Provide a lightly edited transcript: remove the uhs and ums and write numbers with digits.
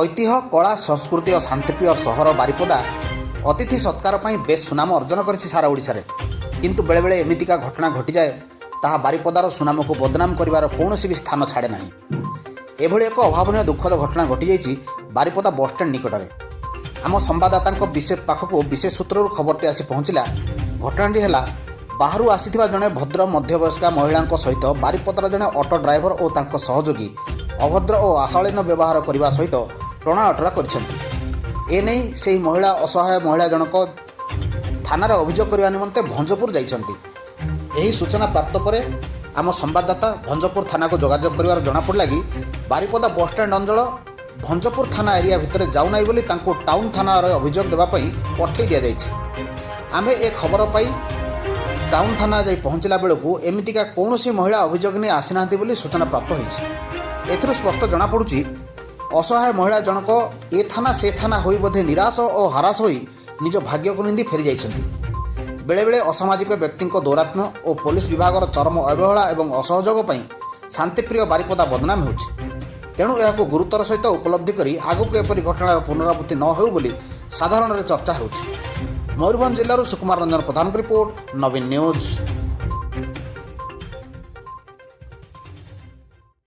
ऐतिह्य कला संस्कृति और शांतिप्रिय सहर बारिपदा अतिथि सत्कार पर बेस सुनाम अर्जन कर सारा ओडिशा रे किंतु बेले बेले एमितिका घटना घटी जाए ताहा बारिपदार सुनाम को बदनाम करिवार कौनसी भी स्थान छाड़े नहीं। एभली एक अभावन दुखद घटना घटी जाइए बारिपदा बस स्टैंड निकट में। आम संवाददाता विशेष पाखक विशेष सूत्रु खबरटी आसी पहुँचला। घटनाटी है बाहर आसीथिबा जड़े भद्र मध्यवयस्का महिला सहित बारिपदार जड़े ऑटो ड्राइवर और तांको सहयोगी अभद्र और आशालीन व्यवहार करने सहित टणा अटरा करने से महिला असहाय महिला जनक थानार अभियोग करने निमंते भंजपुर जाइछन्ति। सूचना प्राप्त पर आम संवाददाता भंजपुर थाना को जोगाजोग कर जनापड़ा कि बारिपदा बस स्टैंड अंचल भंजपुर थाना एरिया भितर जाऊना बोली तांको टाउन थाना अभियोग देवाई पठे दि जाइए। आमे ए खबर पाई टाउन थाना जाई पहुँचला बेलू एमितिका कौन महिला अभियोग नहीं आसीना बोली सूचना प्राप्त होती। एथुरु स्पष्ट जनापड़ी असहाय महिला जनक ए थाना से थाना होई बोधे निराश और हराश होई निज भाग्य को निंदी फेरी जाइछन्ति। बेले बेले असामाजिक व्यक्ति दौरात्म्य और पुलिस विभाग चरम अवहेला और असहयोग पर शांतिप्रिय बारिपदा बदनाम होछि। तेणु यह गुरुतर सहित उपलब्धि कर आगक एपरी घटनार पुनरावृत्ति न हो बोली साधारण चर्चा होछि। मयूरभंज जिल्लारू सुकुमार रंजन प्रधान रिपोर्ट, नवीन न्यूज।